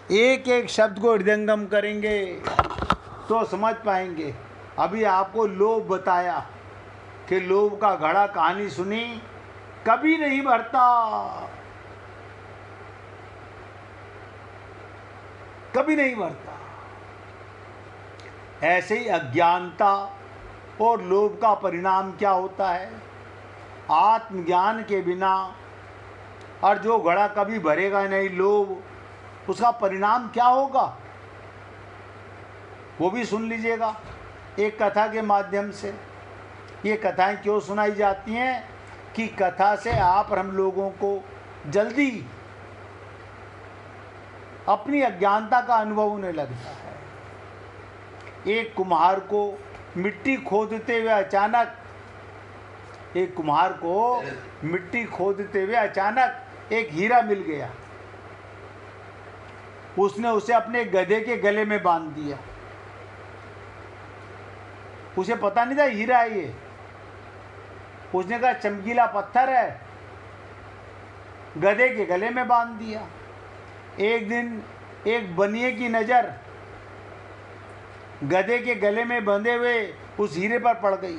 एक एक शब्द को हृदयंगम करेंगे तो समझ पाएंगे। अभी आपको लोभ बताया कि लोभ का घड़ा कहानी सुनी, कभी नहीं भरता, कभी नहीं भरता। ऐसे ही अज्ञानता और लोभ का परिणाम क्या होता है? आत्मज्ञान के बिना, और जो घड़ा कभी भरेगा नहीं लोभ, उसका परिणाम क्या होगा वो भी सुन लीजिएगा एक कथा के माध्यम से। ये कथाएं क्यों सुनाई जाती हैं कि कथा से आप और हम लोगों को जल्दी अपनी अज्ञानता का अनुभव होने लगता है। एक कुम्हार को मिट्टी खोदते हुए अचानक एक हीरा मिल गया। उसने उसे अपने गधे के गले में बांध दिया। उसे पता नहीं था हीरा है ये। उसने कहा चमकीला पत्थर है, गधे के गले में बांध दिया। एक दिन एक बनिए की नज़र गधे के गले में बंधे हुए उस हीरे पर पड़ गई।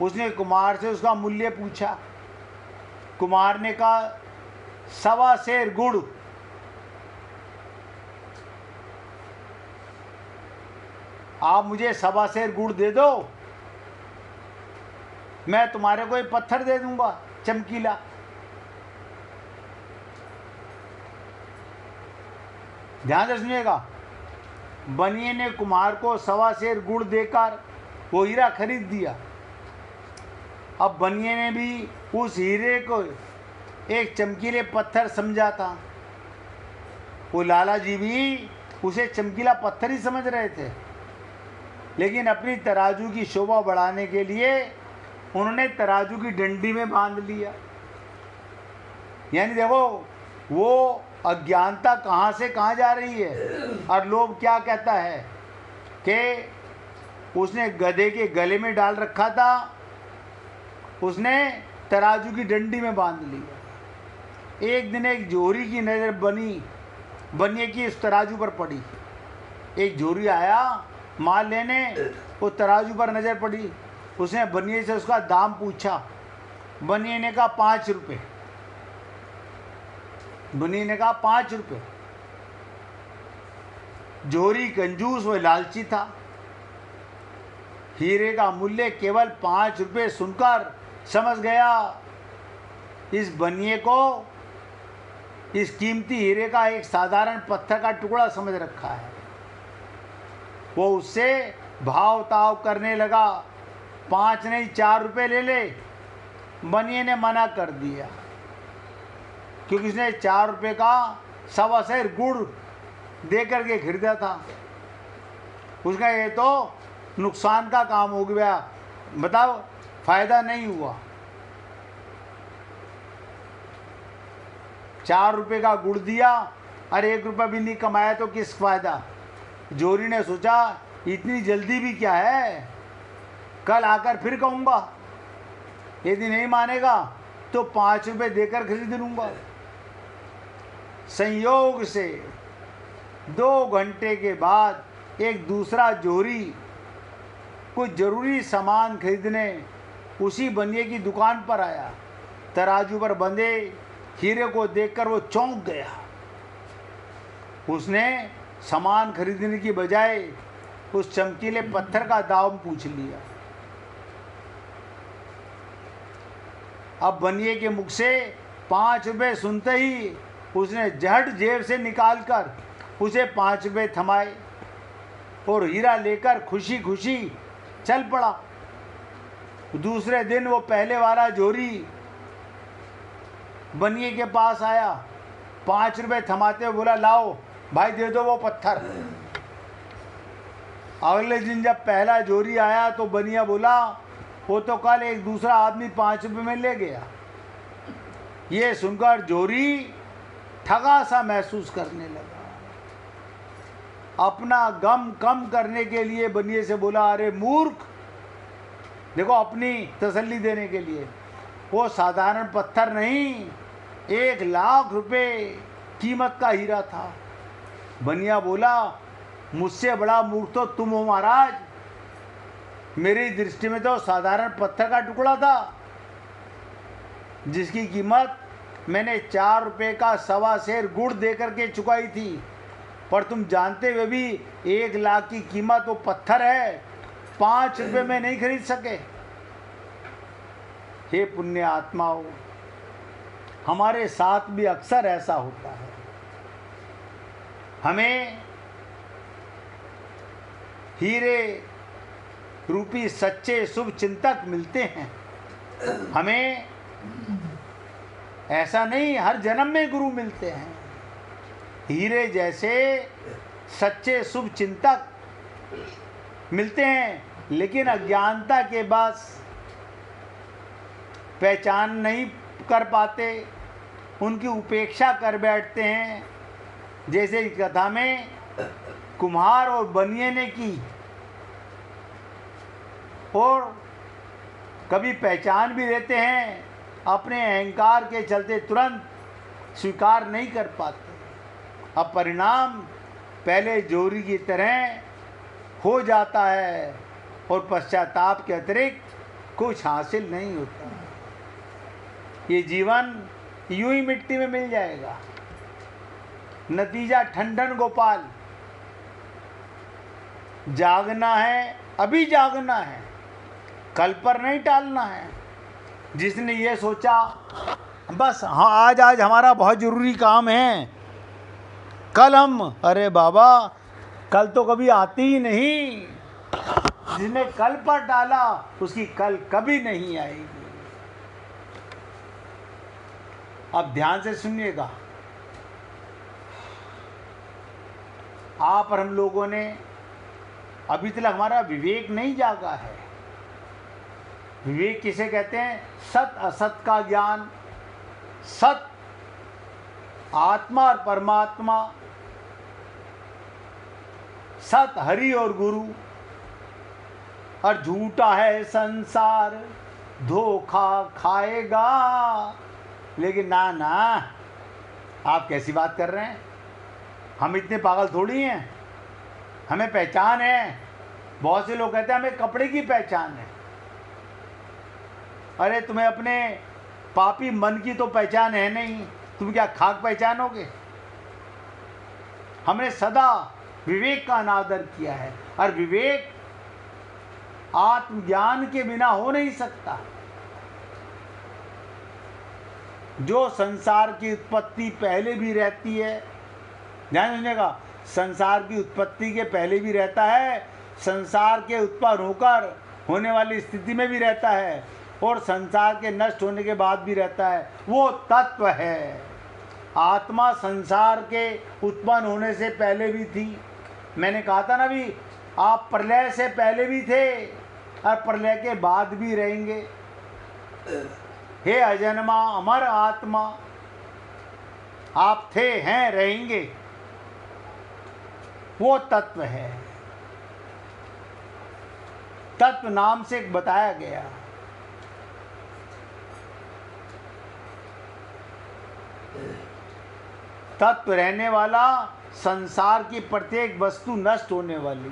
उसने कुम्हार से उसका मूल्य पूछा। कुम्हार ने कहा 1.25 सेर गुड़। आप मुझे 1.25 सेर गुड़ दे दो, मैं तुम्हारे को एक पत्थर दे दूंगा चमकीला। ध्यान से सुनिएगा। बनिए ने कुम्हार को 1.25 सेर गुड़ देकर वो हीरा खरीद दिया। अब बनिए ने भी उस हीरे को एक चमकीले पत्थर समझा था। वो लाला जी भी उसे चमकीला पत्थर ही समझ रहे थे, लेकिन अपनी तराजू की शोभा बढ़ाने के लिए उन्होंने तराजू की डंडी में बांध लिया। यानी देखो वो अज्ञानता कहाँ से कहाँ जा रही है। और लोभ क्या कहता है कि उसने गधे के गले में डाल रखा था, उसने तराजू की डंडी में बांध लिया। एक दिन एक जोहरी की नज़र बनिए की उस तराजू पर पड़ी। एक जोहरी आया माल लेने, वो तराजू पर नज़र पड़ी। उसने बनिए से उसका दाम पूछा। बनिए ने कहा 5 रुपये। बनिए ने कहा 5 रुपये। जोहरी कंजूस व लालची था। हीरे का मूल्य केवल 5 रुपये सुनकर समझ गया इस बनिए को इस कीमती हीरे का एक साधारण पत्थर का टुकड़ा समझ रखा है। वो उससे भाव ताव करने लगा। 5 नहीं 4 रुपये ले ले। बनिए ने मना कर दिया, क्योंकि उसने 4 रुपये का 1.25 सेर गुड़ दे करके खरीदा था। उसका ये तो नुकसान का काम हो गया, बताओ फायदा नहीं हुआ। 4 रुपये का गुड़ दिया और 1 रुपया भी नहीं कमाया तो किस फायदा। जोहरी ने सोचा इतनी जल्दी भी क्या है, कल आकर फिर कहूँगा। यदि नहीं मानेगा तो 5 रुपये देकर खरीद लूँगा। संयोग से 2 घंटे के बाद एक दूसरा जोहरी कुछ ज़रूरी सामान खरीदने उसी बनिए की दुकान पर आया। तराजू पर बंधे हीरे को देखकर वो चौंक गया। उसने सामान खरीदने की बजाय उस चमकीले पत्थर का दाम पूछ लिया। अब बनिए के मुख से 5 रुपये सुनते ही उसने झट जेब से निकालकर उसे 5 रुपये थमाए और हीरा लेकर खुशी खुशी चल पड़ा। दूसरे दिन वो पहले वाला जोहरी बनिए के पास आया। 5 रुपये थमाते हुए बोला लाओ भाई दे दो वो पत्थर। अगले दिन जब पहला जोहरी आया तो बनिया बोला वो तो कल एक दूसरा आदमी 5 रुपये में ले गया। ये सुनकर जोहरी ठगा सा महसूस करने लगा। अपना गम कम करने के लिए बनिए से बोला अरे मूर्ख, देखो अपनी तसल्ली देने के लिए, वो साधारण पत्थर नहीं 1 लाख रुपए कीमत का हीरा था। बनिया बोला, मुझसे बड़ा मूर्ख तो तुम हो महाराज। मेरी दृष्टि में तो साधारण पत्थर का टुकड़ा था, जिसकी कीमत मैंने 4 रुपये का 1.25 सेर गुड़ दे करके चुकाई थी। पर तुम जानते हुए भी 1 लाख की कीमत वो पत्थर है, 5 रुपये में नहीं खरीद सके। हे पुण्य आत्माओं, हमारे साथ भी अक्सर ऐसा होता है। हमें हीरे रूपी सच्चे शुभ चिंतक मिलते हैं। हमें ऐसा नहीं, हर जन्म में गुरु मिलते हैं। हीरे जैसे सच्चे शुभ चिंतक मिलते हैं, लेकिन अज्ञानता के बस पहचान नहीं कर पाते, उनकी उपेक्षा कर बैठते हैं। जैसे इस कथा में कुम्हार और बनिए ने की, और कभी पहचान भी लेते हैं, अपने अहंकार के चलते तुरंत स्वीकार नहीं कर पाते। अब परिणाम पहले जोरी की तरह हो जाता है और पश्चाताप के अतिरिक्त कुछ हासिल नहीं होता। ये जीवन यूं ही मिट्टी में मिल जाएगा। नतीजा ठंडन गोपाल, जागना है, अभी जागना है, कल पर नहीं टालना है। जिसने ये सोचा बस हाँ आज हमारा बहुत ज़रूरी काम है, कल हम, अरे बाबा कल तो कभी आती ही नहीं। जिसने कल पर डाला उसकी कल कभी नहीं आएगी। अब ध्यान से सुनिएगा। आप और हम लोगों ने अभी तक हमारा विवेक नहीं जागा है। विवेक किसे कहते हैं? सत असत का ज्ञान, सत आत्मा और परमात्मा, सत हरि और गुरु, और झूठा है संसार धोखा खाएगा। लेकिन ना ना, आप कैसी बात कर रहे हैं? हम इतने पागल थोड़ी हैं, हमें पहचान है। बहुत से लोग कहते हैं हमें कपड़े की पहचान है। अरे तुम्हें अपने पापी मन की तो पहचान है नहीं, तुम क्या खाक पहचानोगे? हमने सदा विवेक का अनादर किया है, और विवेक आत्मज्ञान के बिना हो नहीं सकता। जो संसार की उत्पत्ति पहले भी रहती है, ध्यान रखिएगा, संसार की उत्पत्ति के पहले भी रहता है, संसार के उत्पन्न होकर होने वाली स्थिति में भी रहता है, और संसार के नष्ट होने के बाद भी रहता है। वो तत्व है। आत्मा संसार के उत्पन्न होने से पहले भी थी। मैंने कहा था ना भी, आप प्रलय से पहले भी थे और प्रलय के बाद भी रहेंगे। हे अजन्मा अमर आत्मा, आप थे, हैं, रहेंगे। वो तत्व है। तत्व नाम से बताया गया। तत्व रहने वाला, संसार की प्रत्येक वस्तु नष्ट होने वाली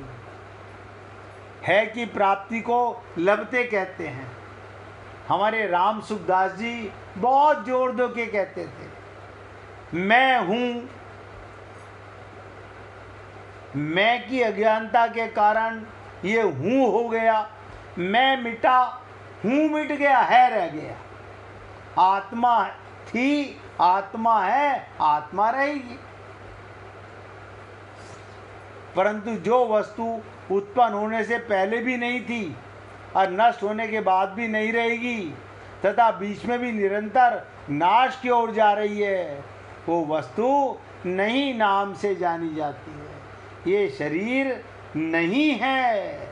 है कि प्राप्ति को लभते कहते हैं। हमारे राम सुखदास जी बहुत जोर दो के कहते थे, मैं हूं। मैं की अज्ञानता के कारण ये हूं हो गया। मैं मिटा, हूं मिट गया, है रह गया। आत्मा थी, आत्मा है, आत्मा रहेगी। परंतु जो वस्तु उत्पन्न होने से पहले भी नहीं थी और नष्ट होने के बाद भी नहीं रहेगी तथा बीच में भी निरंतर नाश की ओर जा रही है, वो वस्तु नहीं नाम से जानी जाती है। ये शरीर नहीं है,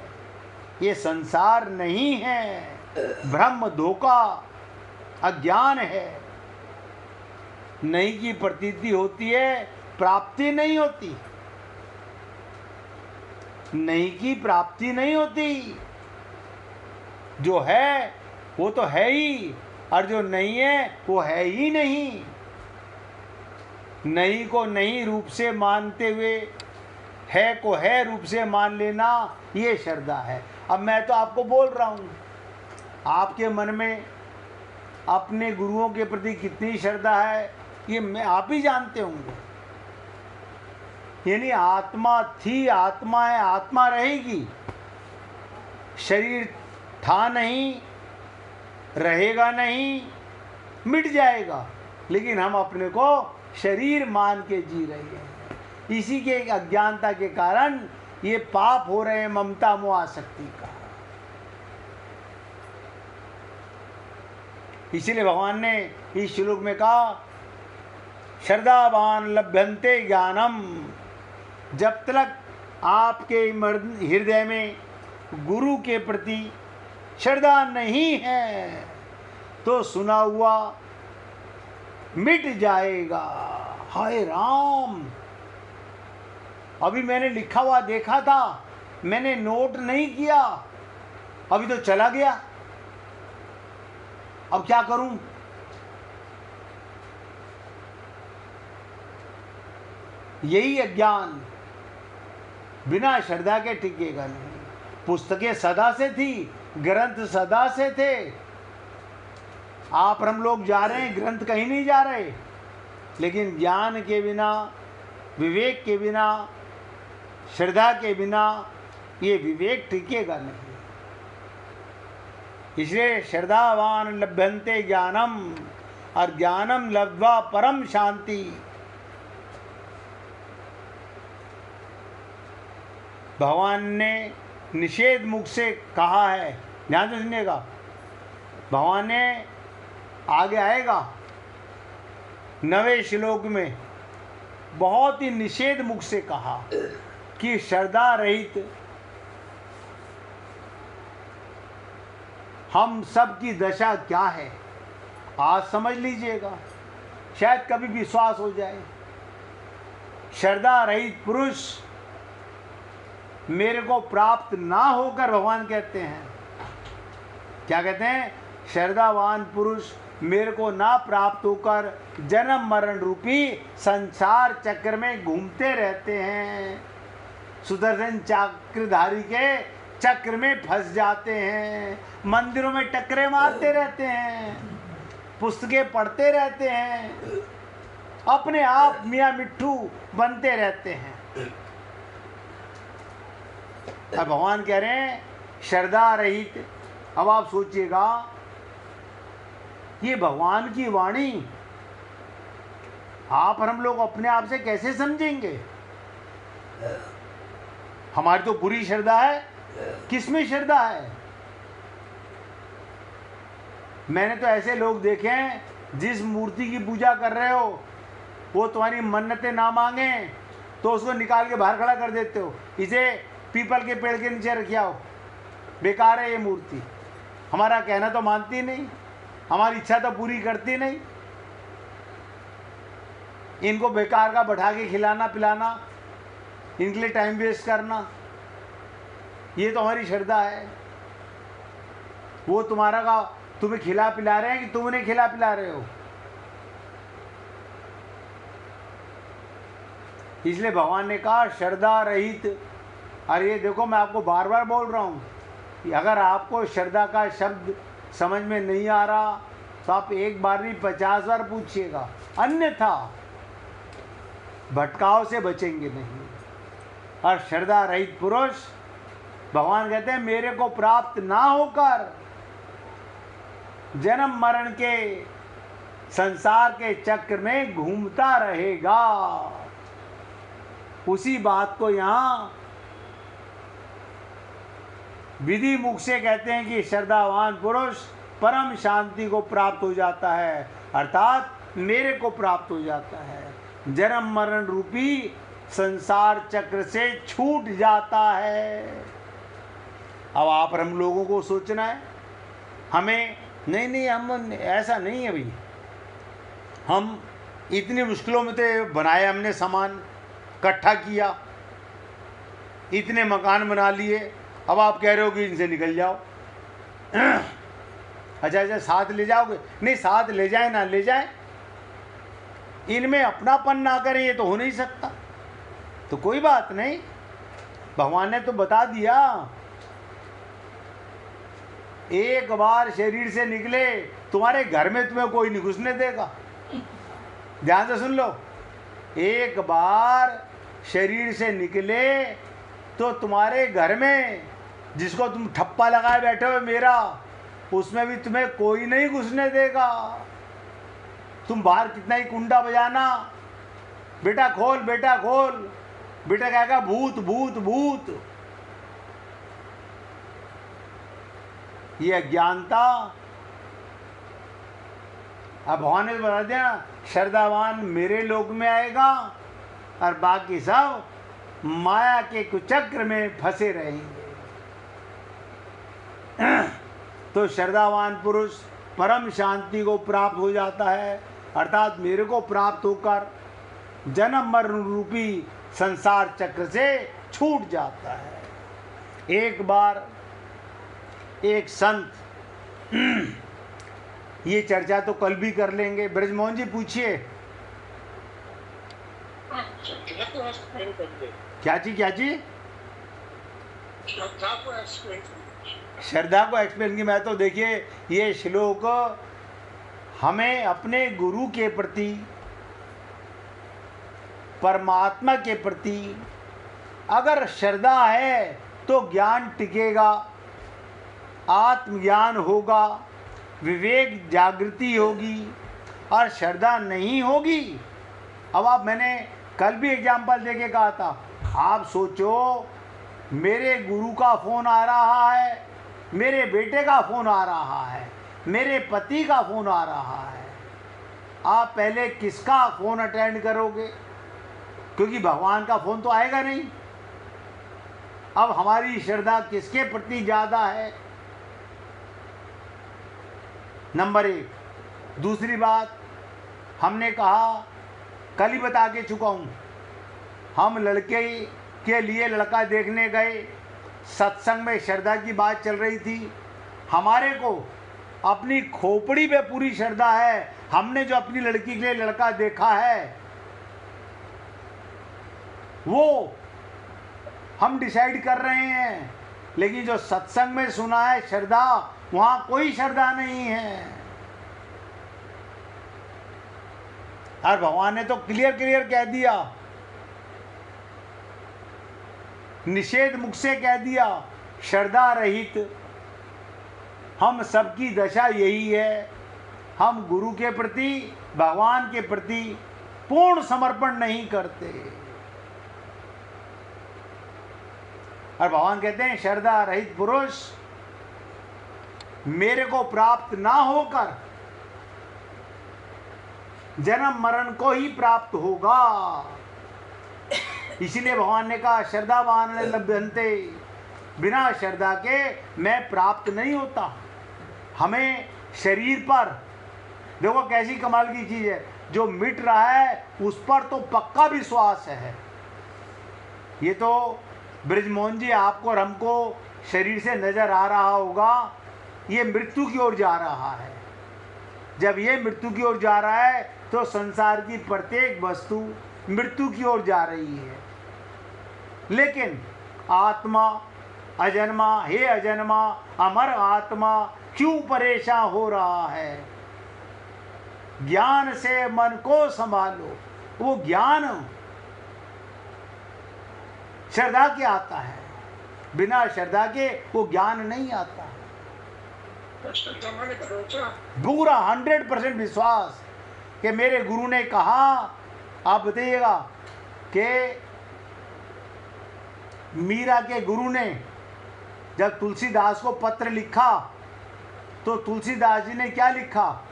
ये संसार नहीं है, ब्रह्म धोखा अज्ञान है। नहीं की प्रतीति होती है, प्राप्ति नहीं होती। नहीं की प्राप्ति नहीं होती। जो है वो तो है ही, और जो नहीं है वो है ही नहीं। नहीं को नहीं रूप से मानते हुए है को है रूप से मान लेना, ये श्रद्धा है। अब मैं तो आपको बोल रहा हूँ, आपके मन में अपने गुरुओं के प्रति कितनी श्रद्धा है ये मैं आप ही जानते होंगे। यानी आत्मा थी, आत्मा है, आत्मा रहेगी। शरीर था नहीं, रहेगा नहीं, मिट जाएगा, लेकिन हम अपने को शरीर मान के जी रहे हैं। इसी के अज्ञानता के कारण ये पाप हो रहे हैं, ममता मोह आसक्ति का। इसीलिए भगवान ने इस श्लोक में कहा, श्रद्धावान लभ्यन्ते ज्ञानम। जब तक आपके हृदय में गुरु के प्रति श्रद्धा नहीं है तो सुना हुआ मिट जाएगा। हाय राम, अभी मैंने लिखा हुआ देखा था, मैंने नोट नहीं किया, अभी तो चला गया, अब क्या करूं? यही अज्ञान बिना श्रद्धा के टिकेगा नहीं। पुस्तकें सदा से थी, ग्रंथ सदा से थे। आप हम लोग जा रहे हैं, ग्रंथ कहीं नहीं जा रहे, लेकिन ज्ञान के बिना, विवेक के बिना, श्रद्धा के बिना ये विवेक टिकेगा नहीं। इसलिए श्रद्धावान लभ्यन्ते ज्ञानम, और ज्ञानम लब्ध्वा परम शांति। भगवान ने निषेध मुख से कहा है, ध्यान से सुनिएगा। भगवान ने आगे आएगा 9वें श्लोक में बहुत ही निषेध मुख से कहा कि श्रद्धा रहित हम सब की दशा क्या है। आज समझ लीजिएगा, शायद कभी विश्वास हो जाए। श्रद्धा रहित पुरुष मेरे को प्राप्त ना होकर, भगवान कहते हैं, क्या कहते हैं? श्रद्धावान पुरुष मेरे को ना प्राप्त होकर जन्म मरण रूपी संसार चक्र में घूमते रहते हैं, सुदर्शन चक्रधारी के चक्र में फंस जाते हैं, मंदिरों में टकरे मारते रहते हैं, पुस्तकें पढ़ते रहते हैं, अपने आप मियाँ मिट्ठू बनते रहते हैं। अब भगवान कह रहे हैं श्रद्धा रहित। अब आप सोचिएगा, ये भगवान की वाणी आप और हम लोग अपने आप से कैसे समझेंगे? हमारी तो पूरी श्रद्धा है। किसमें श्रद्धा है? मैंने तो ऐसे लोग देखे हैं, जिस मूर्ति की पूजा कर रहे हो वो तुम्हारी मन्नतें ना मांगे तो उसको निकाल के बाहर खड़ा कर देते हो। इसे पीपल के पेड़ के नीचे रखिया हो, बेकार है ये मूर्ति। हमारा कहना तो मानती नहीं, हमारी इच्छा तो पूरी करती नहीं। इनको बेकार का बैठा के खिलाना पिलाना, इनके लिए टाइम वेस्ट करना, ये तो हमारी श्रद्धा है। वो तुम्हारा का तुम्हें खिला पिला रहे हैं कि तुम उन्हें खिला पिला रहे हो? इसलिए भगवान ने कहा श्रद्धा रहित। अरे ये देखो, मैं आपको बार बार बोल रहा हूँ कि अगर आपको श्रद्धा का शब्द समझ में नहीं आ रहा तो आप एक बार नहीं 50 बार पूछिएगा, अन्यथा भटकाव से बचेंगे नहीं। और श्रद्धा रहित पुरुष, भगवान कहते हैं, मेरे को प्राप्त ना होकर जन्म मरण के संसार के चक्र में घूमता रहेगा। उसी बात को यहाँ विधि मुख से कहते हैं कि श्रद्धावान पुरुष परम शांति को प्राप्त हो जाता है, अर्थात मेरे को प्राप्त हो जाता है, जन्म मरण रूपी संसार चक्र से छूट जाता है। अब आप हम लोगों को सोचना है, हमें नहीं हम ऐसा नहीं है भाई, हम इतनी मुश्किलों में तो बनाए, हमने सामान इकट्ठा किया, इतने मकान बना लिए, अब आप कह रहे हो कि इनसे निकल जाओ। अच्छा साथ ले जाओगे? नहीं, साथ ले जाए ना ले जाए, इनमें अपनापन ना करें, ये तो हो नहीं सकता। तो कोई बात नहीं, भगवान ने तो बता दिया, एक बार शरीर से निकले तुम्हारे घर में तुम्हें कोई नहीं घुसने देगा। ध्यान से सुन लो, एक बार शरीर से निकले तो तुम्हारे घर में जिसको तुम ठप्पा लगाए बैठे हो मेरा, उसमें भी तुम्हें कोई नहीं घुसने देगा। तुम बाहर कितना ही कुंडा बजाना, बेटा खोल बेटा खोल, बेटा कहेगा भूत भूत भूत। ये अज्ञानता। अब भगवान ने बता दिया, श्रद्धावान मेरे लोक में आएगा और बाकी सब माया के कुचक्र में फंसे रहेंगे। तो श्रद्धावान पुरुष परम शांति को प्राप्त हो जाता है, अर्थात मेरे को प्राप्त होकर जन्म मरण रूपी संसार चक्र से छूट जाता है। एक बार एक संत, ये चर्चा तो कल भी कर लेंगे। ब्रजमोहन जी पूछिए। क्या चीज क्या चीज? श्रद्धा को एक्सप्लेन की। मैं तो देखिए, ये श्लोक हमें अपने गुरु के प्रति, परमात्मा के प्रति अगर श्रद्धा है तो ज्ञान टिकेगा, आत्मज्ञान होगा, विवेक जागृति होगी। और श्रद्धा नहीं होगी, अब आप, मैंने कल भी एग्जाम्पल देके कहा था, आप सोचो मेरे गुरु का फ़ोन आ रहा है, मेरे बेटे का फ़ोन आ रहा है, मेरे पति का फ़ोन आ रहा है, आप पहले किसका फ़ोन अटेंड करोगे? क्योंकि भगवान का फ़ोन तो आएगा नहीं। अब हमारी श्रद्धा किसके प्रति ज़्यादा है? नंबर एक। दूसरी बात, हमने कहा, कल ही बता के चुका हूँ, हम लड़के के लिए लड़का देखने गए, सत्संग में श्रद्धा की बात चल रही थी। हमारे को अपनी खोपड़ी पे पूरी श्रद्धा है, हमने जो अपनी लड़की के लिए लड़का देखा है वो हम डिसाइड कर रहे हैं, लेकिन जो सत्संग में सुना है श्रद्धा, वहां कोई श्रद्धा नहीं है। और भगवान ने तो क्लियर कह दिया, निषेध मुख से कह दिया, श्रद्धा रहित हम सबकी दशा यही है। हम गुरु के प्रति, भगवान के प्रति पूर्ण समर्पण नहीं करते। और भगवान कहते हैं, श्रद्धा रहित पुरुष मेरे को प्राप्त ना होकर जन्म मरण को ही प्राप्त होगा। इसीलिए भगवान ने कहा, श्रद्धावान लभ्यन्ते, बिना श्रद्धा के मैं प्राप्त नहीं होता। हमें शरीर पर देखो कैसी कमाल की चीज है, जो मिट रहा है उस पर तो पक्का विश्वास है। ये तो ब्रजमोहन जी आपको और हमको शरीर से नजर आ रहा होगा, ये मृत्यु की ओर जा रहा है। जब ये मृत्यु की ओर जा रहा है तो संसार की प्रत्येक वस्तु मृत्यु की ओर जा रही है। लेकिन आत्मा अजन्मा, हे अजन्मा अमर आत्मा क्यों परेशान हो रहा है? ज्ञान से मन को संभालो। वो ज्ञान श्रद्धा के आता है, बिना श्रद्धा के वो ज्ञान नहीं आता। पूरा 100% विश्वास कि मेरे गुरु ने कहा। आप बताइएगा कि मीरा के गुरु ने जब तुलसीदास को पत्र लिखा तो तुलसीदास जी ने क्या लिखा?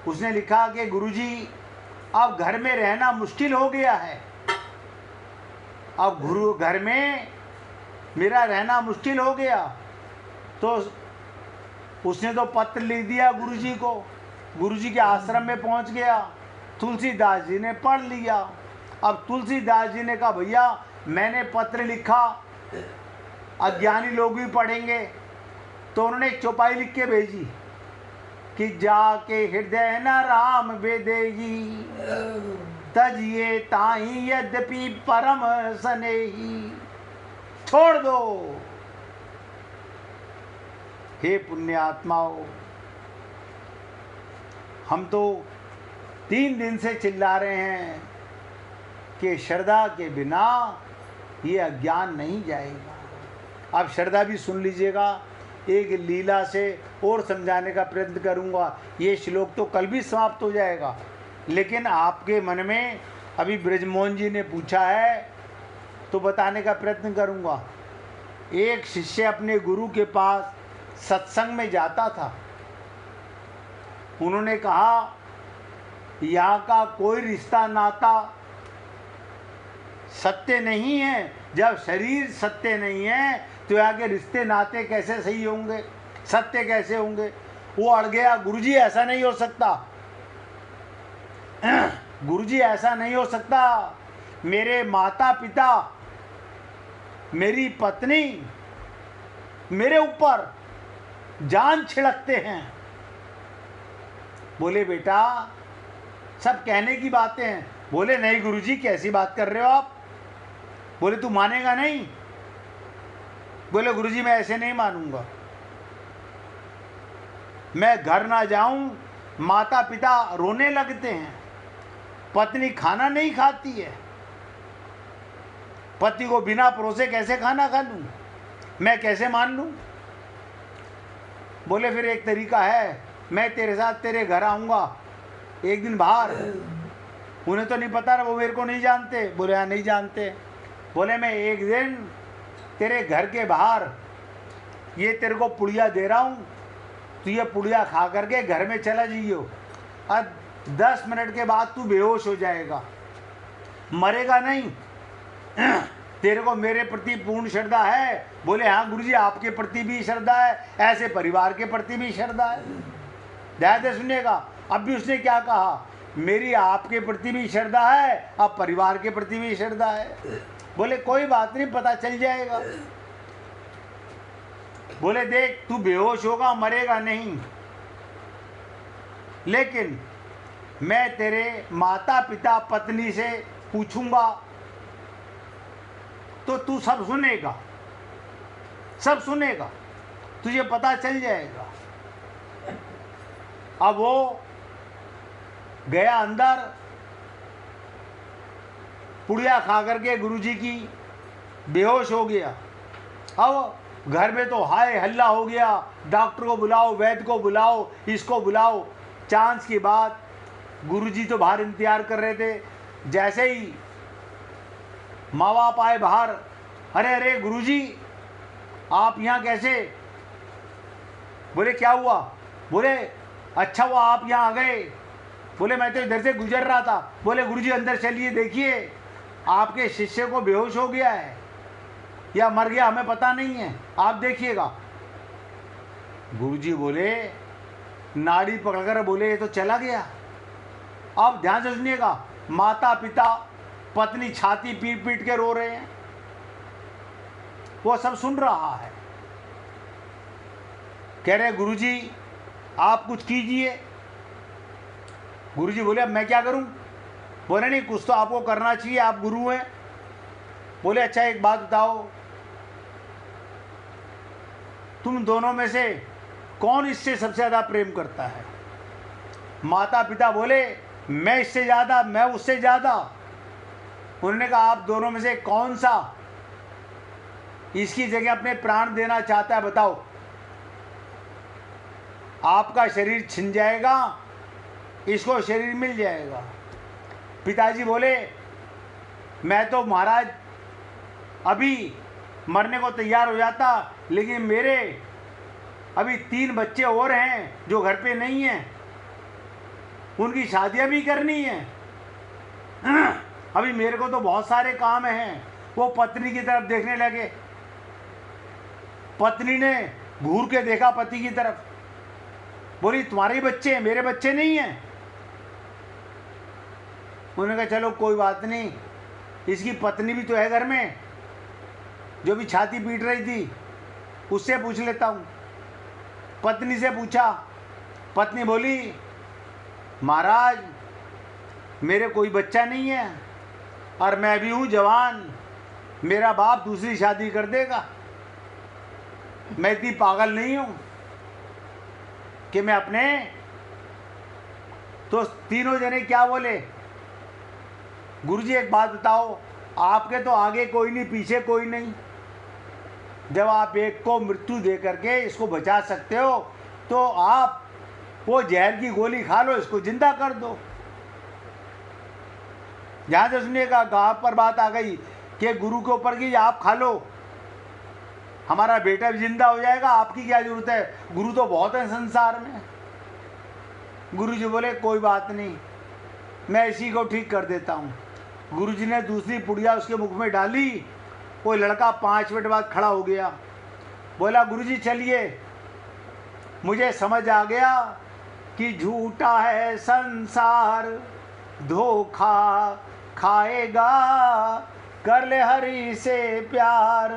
उसने लिखा कि गुरुजी अब घर में रहना मुश्किल हो गया है, अब गुरु घर में मेरा रहना मुश्किल हो गया। तो उसने तो पत्र लिख दिया गुरुजी को, गुरुजी के आश्रम में पहुंच गया, तुलसीदास जी ने पढ़ लिया। अब तुलसीदास जी ने कहा, भैया मैंने पत्र लिखा, अज्ञानी लोग भी पढ़ेंगे, तो उन्होंने एक चौपाई लिख के भेजी कि जाके हृदय न राम बेदेही, तजिए ताई यद्यपि परम सनेही। छोड़ दो। हे पुण्यात्माओं, हम तो 3 दिन से चिल्ला रहे हैं कि श्रद्धा के बिना ये अज्ञान नहीं जाएगा। अब श्रद्धा भी सुन लीजिएगा, एक लीला से और समझाने का प्रयत्न करूंगा। ये श्लोक तो कल भी समाप्त हो जाएगा, लेकिन आपके मन में अभी ब्रजमोहन जी ने पूछा है तो बताने का प्रयत्न करूंगा। एक शिष्य अपने गुरु के पास सत्संग में जाता था। उन्होंने कहा, यहाँ का कोई रिश्ता नाता सत्य नहीं है। जब शरीर सत्य नहीं है तो यहाँ के रिश्ते नाते कैसे सही होंगे, सत्य कैसे होंगे? वो अड़ गया, गुरुजी ऐसा नहीं हो सकता, गुरुजी ऐसा नहीं हो सकता। मेरे माता पिता, मेरी पत्नी मेरे ऊपर जान छिड़कते हैं। बोले बेटा सब कहने की बातें हैं। बोले नहीं गुरुजी, कैसी बात कर रहे हो आप? बोले तू मानेगा नहीं? बोले गुरुजी मैं ऐसे नहीं मानूंगा। मैं घर ना जाऊं, माता पिता रोने लगते हैं, पत्नी खाना नहीं खाती है, पति को बिना परोसे कैसे खाना खा लूं? मैं कैसे मान लूं? बोले फिर एक तरीका है, मैं तेरे साथ तेरे घर आऊंगा एक दिन बाहर। उन्हें तो नहीं पता ना, वो मेरे को नहीं जानते। बोले हाँ नहीं जानते। बोले मैं एक दिन तेरे घर के बाहर ये तेरे को पुड़िया दे रहा हूँ, तू ये पुड़िया खा करके घर में चला जाइयो, और 10 मिनट के बाद तू बेहोश हो जाएगा, मरेगा नहीं। तेरे को मेरे प्रति पूर्ण श्रद्धा है? बोले हाँ गुरुजी आपके प्रति भी श्रद्धा है, ऐसे परिवार के प्रति भी श्रद्धा है। ध्यान से सुनिएगा। अब भी उसने क्या कहा, मेरी आपके प्रति भी श्रद्धा है, अब परिवार के प्रति भी श्रद्धा है। बोले कोई बात नहीं, पता चल जाएगा। बोले देख तू बेहोश होगा, मरेगा नहीं, लेकिन मैं तेरे माता पिता पत्नी से पूछूंगा तो तू सब सुनेगा, सब सुनेगा, तुझे पता चल जाएगा। अब वो गया अंदर, पुड़िया खा करके गुरुजी की बेहोश हो गया। अब घर में तो हाय हल्ला हो गया, डॉक्टर को बुलाओ, वैद्य को बुलाओ, इसको बुलाओ। चांस की बात, गुरुजी तो बाहर इंतजार कर रहे थे। जैसे ही माँ बाप आए बाहर, अरे अरे गुरुजी आप यहाँ कैसे? बोले क्या हुआ? बोले अच्छा हुआ आप यहाँ आ गए। बोले मैं तो इधर से गुजर रहा था। बोले गुरुजी अंदर चलिए, देखिए आपके शिष्य को बेहोश हो गया है या मर गया हमें पता नहीं है, आप देखिएगा। गुरुजी बोले, नाड़ी पकड़कर बोले ये तो चला गया। अब ध्यान से सुनिएगा, माता पिता पत्नी छाती पीट पीट के रो रहे हैं, वो सब सुन रहा है। कह रहे गुरुजी आप कुछ कीजिए। गुरुजी बोले अब मैं क्या करूं? बोले नहीं कुछ तो आपको करना चाहिए, आप गुरु हैं। बोले अच्छा एक बात बताओ, तुम दोनों में से कौन इससे सबसे ज़्यादा प्रेम करता है? माता पिता बोले मैं इससे ज़्यादा, मैं उससे ज़्यादा। उन्होंने कहा आप दोनों में से कौन सा इसकी जगह अपने प्राण देना चाहता है, बताओ। आपका शरीर छिन जाएगा, इसको शरीर मिल जाएगा। पिताजी बोले मैं तो महाराज अभी मरने को तैयार हो जाता, लेकिन मेरे अभी 3 बच्चे और हैं जो घर पे नहीं हैं, उनकी शादियां भी करनी है। अभी मेरे को तो बहुत सारे काम हैं। वो पत्नी की तरफ देखने लगे। पत्नी ने घूर के देखा पति की तरफ, बोली तुम्हारे ही बच्चे हैं, मेरे बच्चे नहीं हैं। उन्होंने कहा चलो कोई बात नहीं, इसकी पत्नी भी तो है घर में जो भी छाती पीट रही थी, उससे पूछ लेता हूँ। पत्नी से पूछा, पत्नी बोली, महाराज मेरे कोई बच्चा नहीं है और मैं भी हूँ जवान, मेरा बाप दूसरी शादी कर देगा। मैं इतनी पागल नहीं हूँ कि मैं अपने। तो तीनों जने क्या बोले, गुरुजी एक बात बताओ, आपके तो आगे कोई नहीं पीछे कोई नहीं, जब आप एक को मृत्यु दे करके इसको बचा सकते हो तो आप वो जहर की गोली खा लो, इसको जिंदा कर दो। जहाँ से सुनिएगा गाँव पर बात आ गई कि गुरु के ऊपर की आप खा लो, हमारा बेटा भी जिंदा हो जाएगा, आपकी क्या जरूरत है, गुरु तो बहुत है संसार में। गुरु जी बोले कोई बात नहीं, मैं इसी को ठीक कर देता हूँ। गुरु जी ने दूसरी पुड़िया उसके मुख में डाली, वो लड़का 5 मिनट बाद खड़ा हो गया, बोला गुरु जी चलिए, मुझे समझ आ गया कि झूठा है संसार, धोखा खाएगा, कर ले हरि से प्यार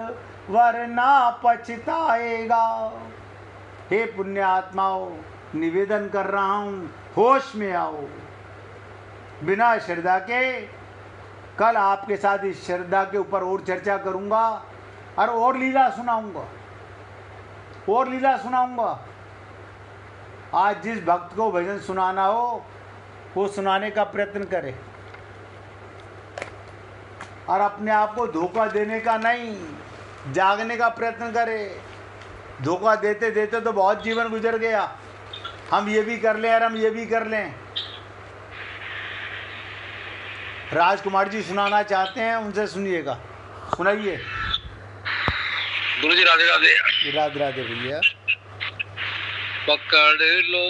वरना पछताएगा। हे पुण्य आत्माओं, निवेदन कर रहा हूँ, होश में आओ। बिना श्रद्धा के कल आपके साथ इस श्रद्धा के ऊपर और चर्चा करूँगा और लीला सुनाऊँगा, और लीला सुनाऊँगा। आज जिस भक्त को भजन सुनाना हो वो सुनाने का प्रयत्न करे और अपने आप को धोखा देने का नहीं, जागने का प्रयत्न करे। धोखा देते देते तो बहुत जीवन गुजर गया, हम ये भी कर लें और हम ये भी कर लें। राजकुमार जी सुनाना चाहते हैं, उनसे सुनिएगा, सुनाइए। गुरुजी राधे राधे। राधे राधे भैया। पकड़ लो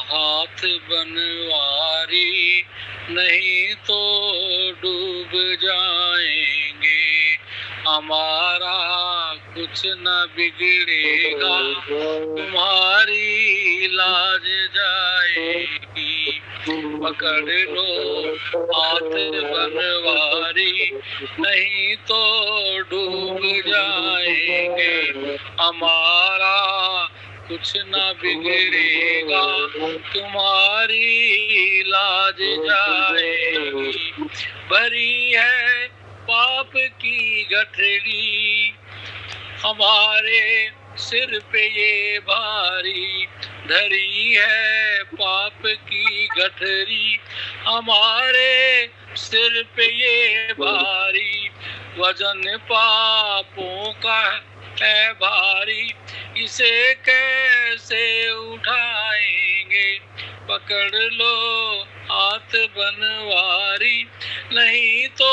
हाथ बनवारी, नहीं तो डूब जाएंगे, हमारा कुछ न बिगड़ेगा, तुम्हारी लाज जाएगी। पकड़ लो हाथ बनवारी, नहीं तो डूब जाएंगे, हमारा कुछ न बिगड़ेगा, तुम्हारी लाज जाएगी। भरी है पाप की गठरी, हमारे सिर पे ये भारी, धरी है पाप की गठरी, हमारे सिर पे ये भारी, वजन पापों का है भारी, इसे कैसे उठाएंगे। पकड़ लो हाथ बनवारी, नहीं तो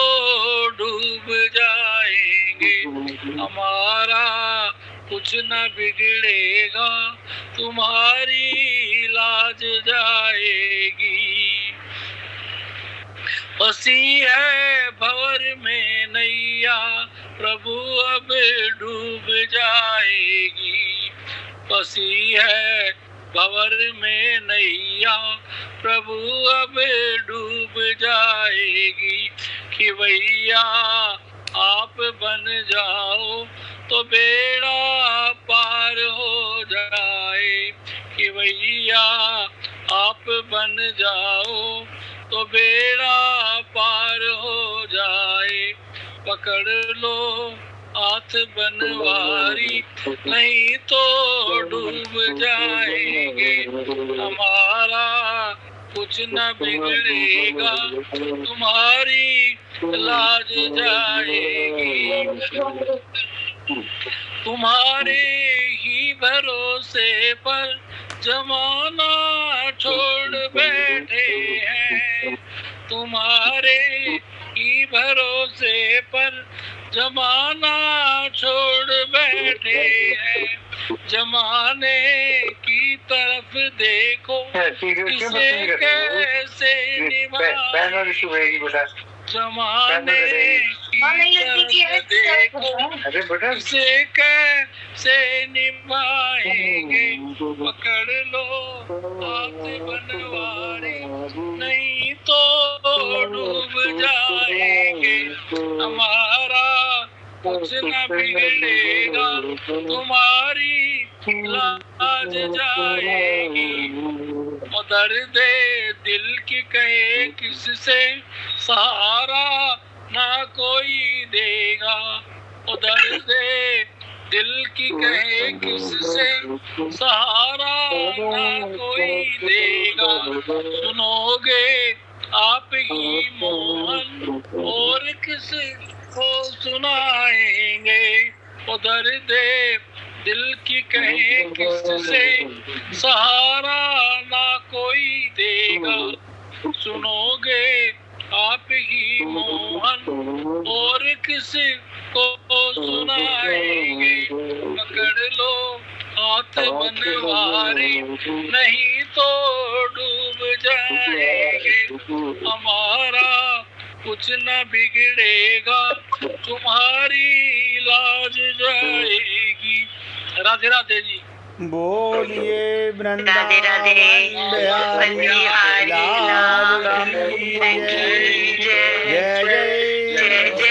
डूब जाएंगे, हमारा कुछ न बिगड़ेगा, तुम्हारी लाज जाएगी। फंसी है भंवर में नैया, प्रभु अब डूब जाएगी। फंसी है भंवर में नैया, प्रभु अब डूब जाएगी। खिवैया आप बन जाओ तो बेड़ा पार हो जाए, खिवैया आप बन जाओ तो बेड़ा पार हो जाए। पकड़ लो हाथ बनवारी, नहीं तो डूब जाएंगे, हमारा कुछ न बिगड़ेगा, तुम्हारी लाज जाएगी। तुम्हारे ही भरोसे पर जमाना छोड़ बैठे हैं, तुम्हारे ही भरोसे पर जमाना छोड़ बैठे हैं। जमाने की तरफ देखो, इसे कैसे निभाएं, जमाने की तरफ देखो, इसे कैसे निभाएंगे। पकड़ लो हाथ बनवारी, नहीं तो डूब जाएंगे, हमारा कुछ न बिगड़ेगा, तुम्हारी लाज जाएगी। और दर्द दिल की कहे किससे सहारा ना कोई देगा। और दर्द दिल की कहे किससे सहारा ना कोई देगा। सुनोगे आप ही मोहन और किस को सुनाएंगे। और दर्द दिल की कहे किससे सहारा ना कोई देगा। सुनोगे आप ही मोहन और किस को सुनाएंगे। पकड़ लो हाथ बनवारी नहीं तो डूब जाएंगे। हमारा कुछ न बिगड़ेगा तुम्हारी लाज जाएगी। राधे राधे जी। बोलिए वृंदावन राधे राधे बिहारी लाल की जय। जय जय श्री राधे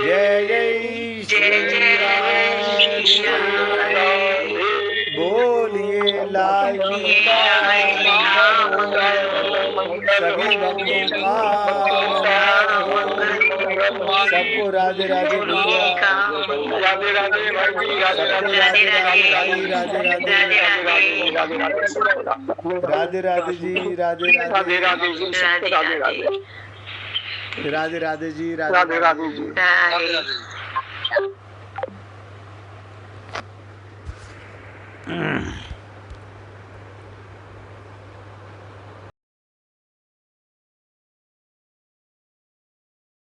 जय जय श्री राधे। बोलिए लाल जी का सभी भक्तों का सबको राधे राधे भैया। राधे राधे भाई जी। राधे राधे भाई राधे राधे राधे राधे जी राधे राधे राधे जी राधे राधे जी राधे राधे जी।